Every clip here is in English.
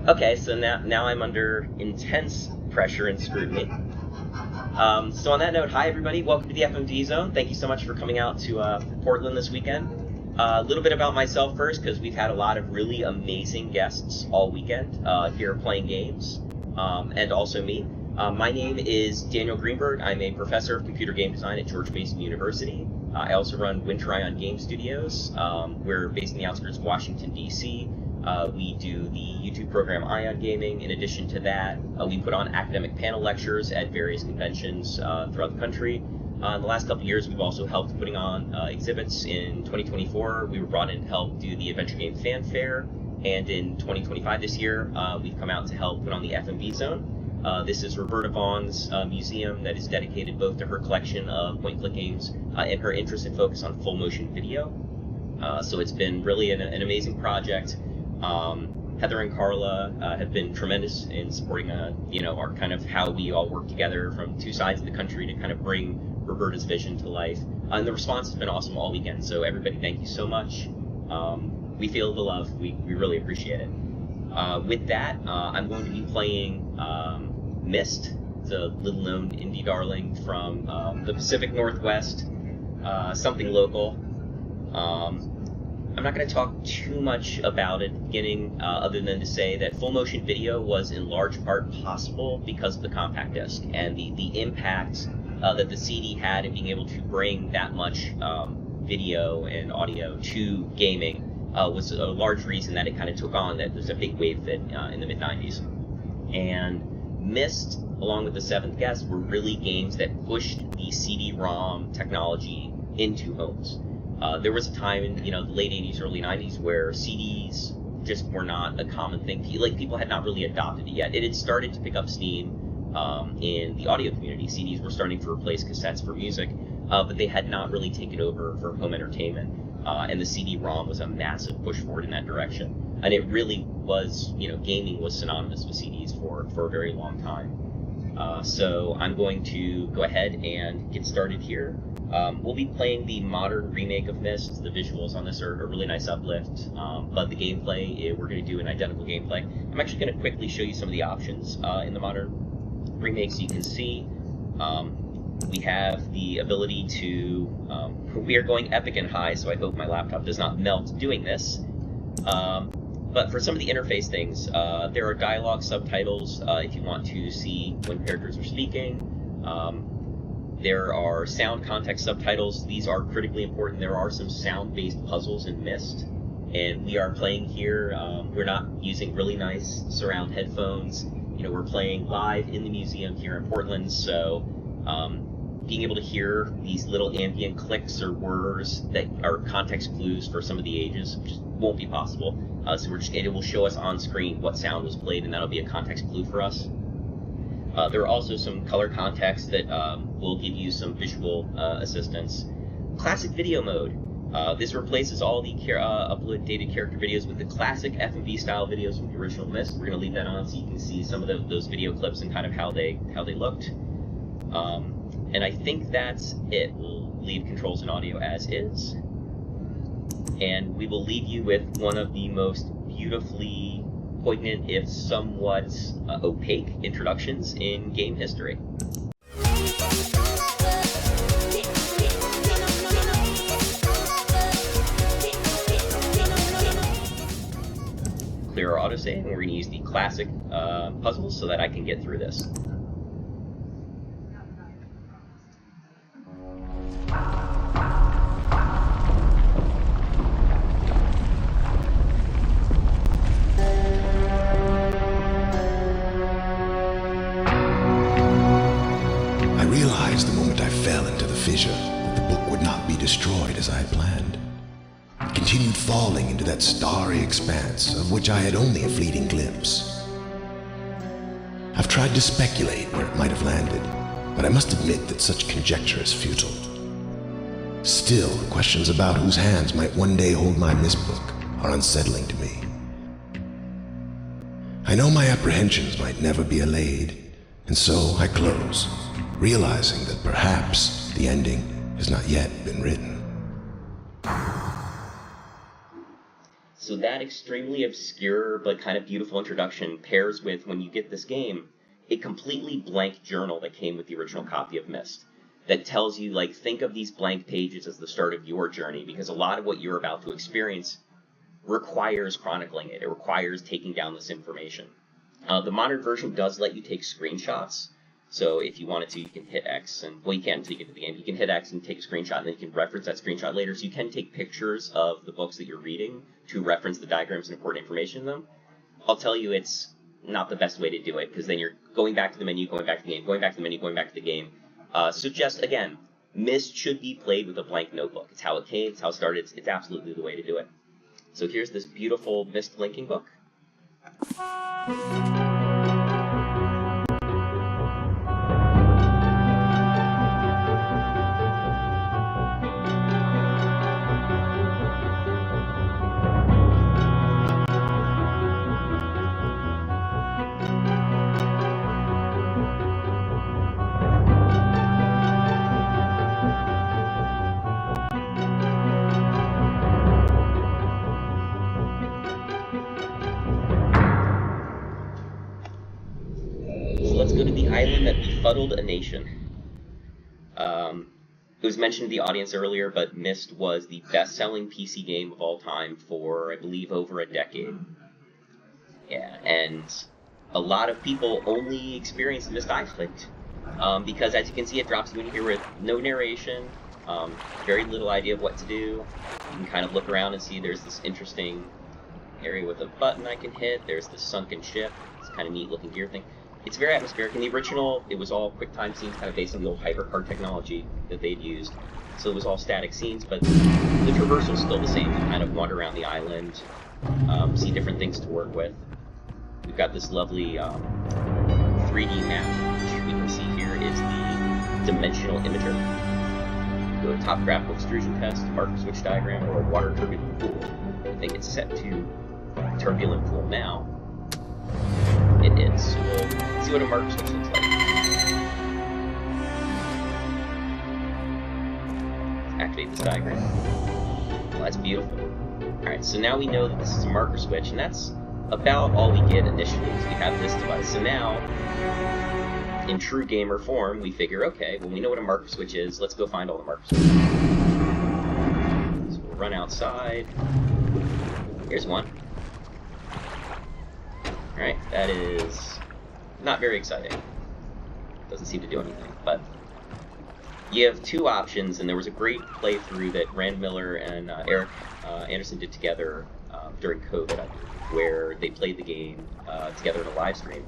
Okay, so now I'm under intense pressure and scrutiny. So on that note, hi everybody, welcome to the FMV Zone. Thank you so much for coming out to Portland this weekend. A little bit about myself first, because we've had a lot of really amazing guests all weekend here playing games, and also me. My name is Daniel Greenberg. I'm a professor of computer game design at George Mason University. I also run Winterion Game Studios. We're based in the outskirts of Washington, D.C. We do the YouTube program IONGAMING. In addition to that, we put on academic panel lectures at various conventions throughout the country. In the last couple of years, we've also helped putting on exhibits. In 2024, we were brought in to help do the Adventure Game Fan Fair. And in 2025 this year, we've come out to help put on the FMV Zone. This is Roberta Vaughn's museum that is dedicated both to her collection of point-and-click games and her interest and focus on full-motion video. So it's been really an amazing project. Heather and Carla have been tremendous in supporting, our kind of how we all work together from two sides of the country to kind of bring Roberta's vision to life. And the response has been awesome all weekend. So everybody, thank you so much. We feel the love. We really appreciate it. With that, I'm going to be playing Myst. It's a little-known indie darling from the Pacific Northwest, something local. I'm not going to talk too much about it at the beginning, other than to say that full motion video was in large part possible because of the compact disc and the impact that the CD had in being able to bring that much video and audio to gaming was a large reason that it kind of took on. That there's a big wave that in the mid-90s. And Myst, along with The Seventh Guest, were really games that pushed the CD-ROM technology into homes. There was a time in the late 80s, early 90s where CDs just were not a common thing. People had not really adopted it yet. It had started to pick up steam in the audio community. CDs were starting to replace cassettes for music, but they had not really taken over for home entertainment. And the CD-ROM was a massive push forward in that direction. And it really was, gaming was synonymous with CDs for a very long time. So I'm going to go ahead and get started here. We'll be playing the modern remake of Myst. The visuals on this are a really nice uplift, but the gameplay, we're going to do an identical gameplay. I'm actually going to quickly show you some of the options in the modern remake so you can see. We have the ability to, we are going epic and high, so I hope my laptop does not melt doing this. But for some of the interface things, there are dialogue subtitles if you want to see when characters are speaking. There are sound context subtitles. These are critically important. There are some sound-based puzzles in Myst, and we are playing here. We're not using really nice surround headphones. We're playing live in the museum here in Portland, so being able to hear these little ambient clicks or whirs that are context clues for some of the ages just won't be possible. So it will show us on screen what sound was played, and that'll be a context clue for us. There are also some color context that will give you some visual assistance. Classic video mode. This replaces all the uploaded character videos with the classic FMV style videos from the original Myst. We're going to leave that on so you can see some of those video clips and kind of how they looked. And I think that's it. We'll leave controls and audio as is. And we will leave you with one of the most beautifully poignant, if somewhat opaque, introductions in game history. Clear our autosave, and we're going to use the classic puzzles so that I can get through this. That the book would not be destroyed as I had planned. It continued falling into that starry expanse of which I had only a fleeting glimpse. I've tried to speculate where it might have landed, but I must admit that such conjecture is futile. Still, questions about whose hands might one day hold my Myst book are unsettling to me. I know my apprehensions might never be allayed, and so I close, realizing that perhaps the ending has not yet been written. So that extremely obscure but kind of beautiful introduction pairs with, when you get this game, a completely blank journal that came with the original copy of Myst that tells you, like, think of these blank pages as the start of your journey, because a lot of what you're about to experience requires chronicling it. It requires taking down this information. The modern version does let you take screenshots. So if you wanted to, you can hit X, and, well, you can't until you get to the game. You can hit X and take a screenshot, and then you can reference that screenshot later. So you can take pictures of the books that you're reading to reference the diagrams and important information in them. I'll tell you, it's not the best way to do it, because then you're going back to the menu, going back to the game, going back to the menu, going back to the game. So just, again, Myst should be played with a blank notebook. It's how it came, it's how it started, it's absolutely the way to do it. So here's this beautiful Myst linking book. Let's go to the island that befuddled a nation. It was mentioned in the audience earlier, but Myst was the best-selling PC game of all time for, I believe, over a decade. Yeah, and a lot of people only experience Myst Island because, as you can see, it drops you in here with no narration, very little idea of what to do. You can kind of look around and see there's this interesting area with a button I can hit. There's this sunken ship. It's kind of neat-looking gear thing. It's very atmospheric. In the original, it was all QuickTime scenes, kind of based on the old HyperCard technology that they'd used. So it was all static scenes, but the traversal's still the same. You kind of wander around the island, see different things to work with. We've got this lovely 3D map, which we can see here is the dimensional imager. Go to topographical extrusion test, marker switch diagram, or water turbulent pool. I think it's set to turbulent pool now. It is. So we'll see what a marker switch looks like. Let's activate this diagram. Well, that's beautiful. Alright, so now we know that this is a marker switch, and that's about all we get initially. So we have this device. So now, in true gamer form, we figure, okay, well, we know what a marker switch is. Let's go find all the marker switches. So we'll run outside. Here's one. Alright, that is not very exciting. Doesn't seem to do anything, but you have two options, and there was a great playthrough that Rand Miller and Eric Anderson did together during COVID, I believe, where they played the game together in a live stream.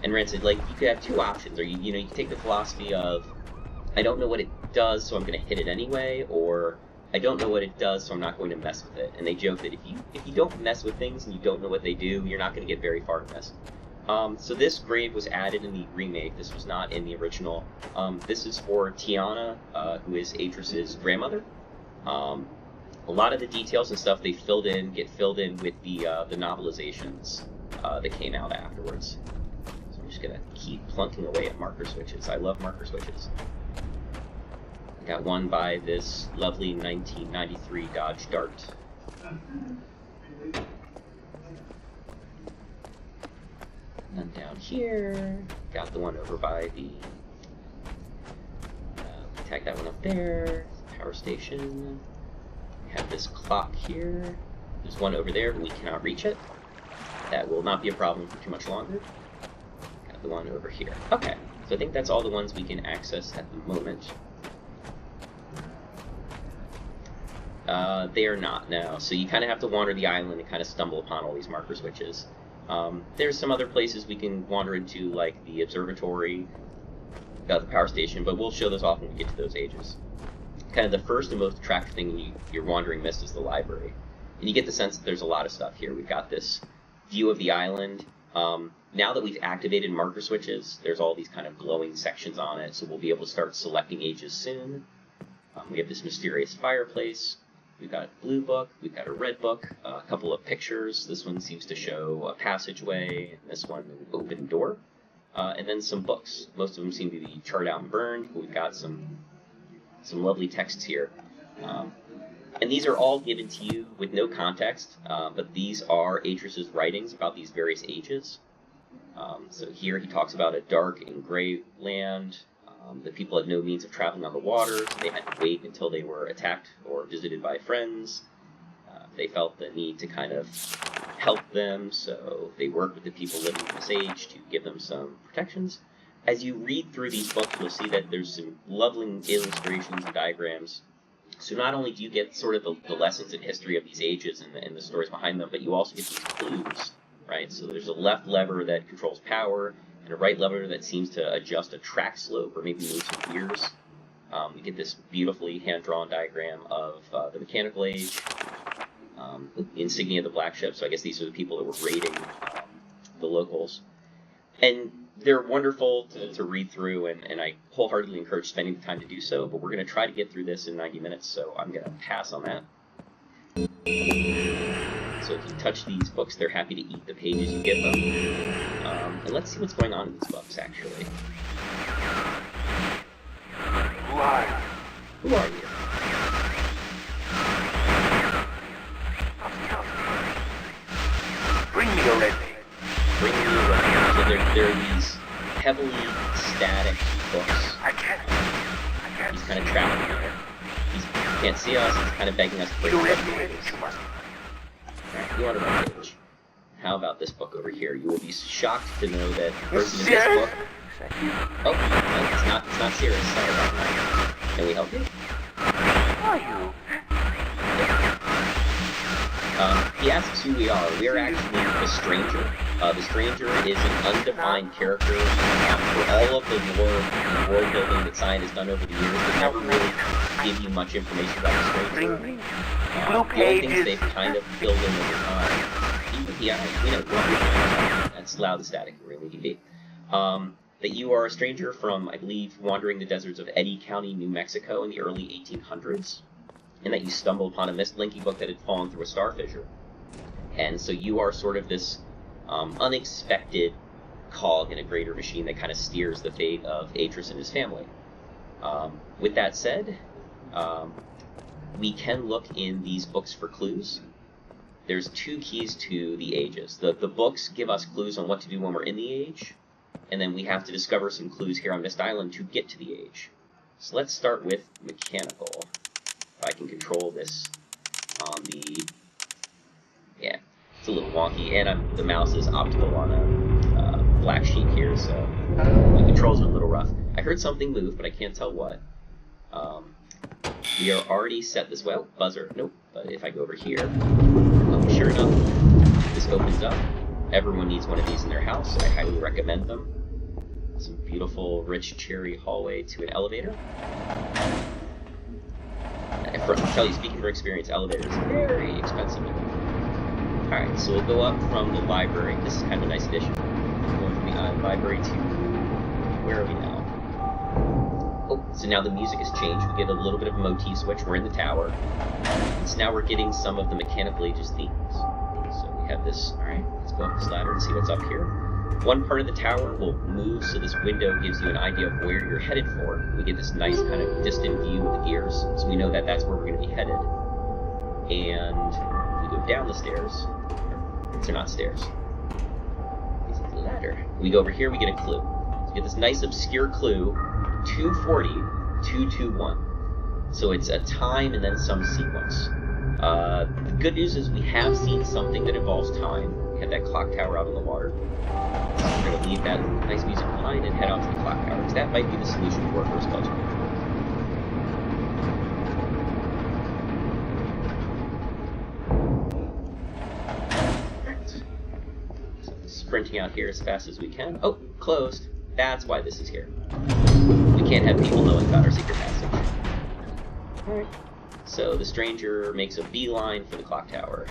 And Rand said, like, you could have two options, or you can take the philosophy of, I don't know what it does, so I'm going to hit it anyway, or I don't know what it does, so I'm not going to mess with it. And they joke that if you don't mess with things and you don't know what they do, you're not going to get very far in this. So this grave was added in the remake. This was not in the original. This is for Tiana, who is Atris's grandmother. A lot of the details and stuff get filled in with the novelizations that came out afterwards. So I'm just going to keep plunking away at marker switches. I love marker switches. Got one by this lovely 1993 Dodge Dart. And then down here, got the one over by the, tag that one up there, power station. We have this clock here. There's one over there, but we cannot reach it. That will not be a problem for too much longer. Got the one over here. Okay, so I think that's all the ones we can access at the moment. They are not, no. So you kind of have to wander the island and kind of stumble upon all these marker switches. There's some other places we can wander into, like the observatory, the power station, but we'll show those off when we get to those ages. Kind of the first and most attractive thing when you're wandering Myst is the library. And you get the sense that there's a lot of stuff here. We've got this view of the island. Now that we've activated marker switches, there's all these kind of glowing sections on it, so we'll be able to start selecting ages soon. We have this mysterious fireplace. We've got a blue book, we've got a red book, a couple of pictures. This one seems to show a passageway, and this one an open door, and then some books. Most of them seem to be charred out and burned, but we've got some lovely texts here. And these are all given to you with no context, but these are Atreus's writings about these various ages. So here he talks about a dark and gray land. The people had no means of traveling on the water, so they had to wait until they were attacked or visited by friends. They felt the need to kind of help them, so they worked with the people living in this age to give them some protections. As you read through these books, you'll see that there's some lovely illustrations and diagrams. So not only do you get sort of the lessons in history of these ages and the stories behind them, but you also get these clues, right? So there's a left lever that controls power, and a right lever that seems to adjust a track slope or maybe move some gears. You get this beautifully hand-drawn diagram of the mechanical age, the insignia of the black ship. So I guess these are the people that were raiding the locals. And they're wonderful to read through, and I wholeheartedly encourage spending the time to do so, but we're going to try to get through this in 90 minutes, so I'm going to pass on that. So if you touch these books, they're happy to eat the pages you give them. And let's see what's going on in these books, actually. Who are you? Who are you? Bring me your red tape. Bring me your red tape. So there are these heavily static books. I can't. He's kind of trapped in there. He can't see us. He's kind of begging us to break You the read red me. pages. Alright, you want a red page. How about this book over here? You will be shocked to know that the person in this book... Oh, no, it's not serious. Sorry about that. Can we help you? Are you? He asks who we are. We are actually the Stranger. The Stranger is an undefined character for all of the lore and world building that Cyan has done over the years. They never really give you much information about the Stranger. Bring me. The only things they've kind of filled in over time. That's loud and static, really, DB. That you are a stranger from, I believe, wandering the deserts of Eddy County, New Mexico in the early 1800s. And that you stumbled upon a Myst Linking book that had fallen through a star fissure. And so you are sort of this unexpected cog in a greater machine that kind of steers the fate of Atreus and his family. With that said, we can look in these books for clues. There's two keys to the ages. The books give us clues on what to do when we're in the age, and then we have to discover some clues here on Myst Island to get to the age. So let's start with mechanical. If I can control this on the... Yeah, it's a little wonky, and the mouse is optical on a black sheet here, so the controls are a little rough. I heard something move, but I can't tell what. We are already set this way. Oh, buzzer. Nope. But if I go over here, oh, sure enough, this opens up. Everyone needs one of these in their house. I highly recommend them. Some beautiful, rich cherry hallway to an elevator. I'll tell you, speaking from experience, elevators are very expensive. Alright, so we'll go up from the library. This is kind of a nice addition. Going from the library to... Where are we now? Oh, so now the music has changed. We get a little bit of a motif switch. We're in the tower. So now we're getting some of the Mechanical Ages themes. So we have this... Alright, let's go up this ladder and see what's up here. One part of the tower will move, so this window gives you an idea of where you're headed for. We get this nice kind of distant view of the gears, so we know that that's where we're going to be headed. And if we go down the stairs, these are not stairs, this is the ladder. We go over here, we get a clue. So we get this nice obscure clue, 240, 221. So it's a time and then some sequence. The good news is we have seen something that involves time. We have that clock tower out on the water. So we're going to leave that nice music behind and head out to the clock tower, because that might be the solution to our first puzzle. Right. So sprinting out here as fast as we can. Oh, closed. That's why this is here. We can't have people knowing about our secret passage. Alright. So the stranger makes a beeline for the clock tower.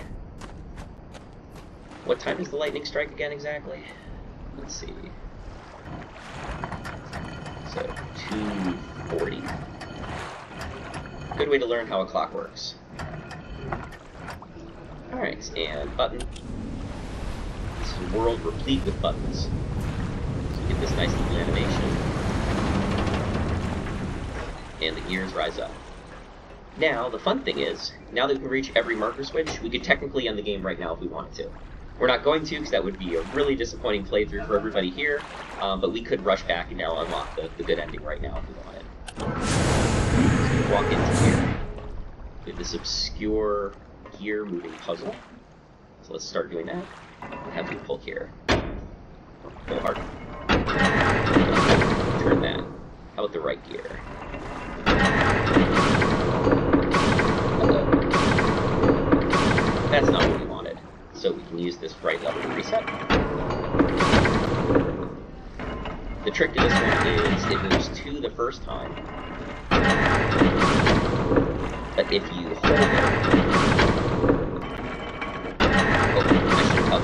What time does the lightning strike again exactly? Let's see. So, 2:40. Good way to learn how a clock works. Alright, and button. This is a world replete with buttons. So you get this nice little animation. And the gears rise up. Now, the fun thing is, now that we can reach every marker switch, we could technically end the game right now if we wanted to. We're not going to, because that would be a really disappointing playthrough for everybody here, but we could rush back and now unlock the good ending right now if we wanted. So we walk into here. We have this obscure gear moving puzzle. So let's start doing that. Have you pull here. Pull hard. Turn that. How about the right gear? That's not what we wanted. So we can use this right lever to reset. The trick to this one is it moves 2 the first time. But if you hold it... Oh, I should have held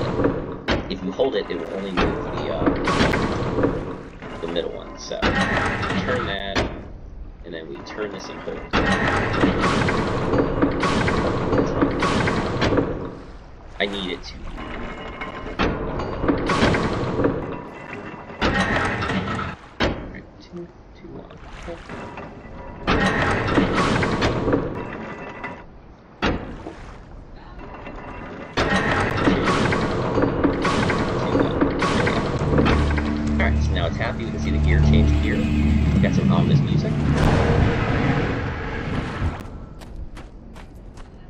it. If you hold it, it will only move the middle one. So, turn that, and then we turn this and hold. I need it to. Alright, 2, 2, 1. Alright, so now it's happy. We can see the gear change gear. We've got some ominous music.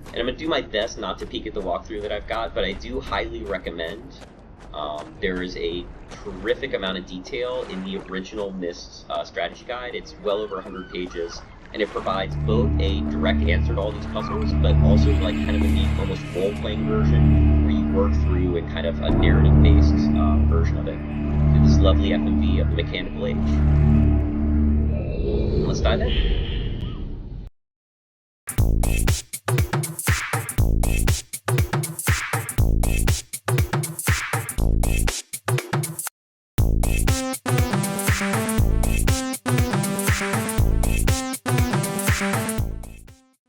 And I'm going to do my best not to peek at the walkthrough that I've got, but I do highly recommend. There is a terrific amount of detail in the original Myst strategy guide. It's well over 100 pages, and it provides both a direct answer to all these puzzles, but also like kind of a neat, almost role-playing version where you work through in kind of a narrative-based version of it. Through this lovely FMV of the Mechanical Age. Let's dive in.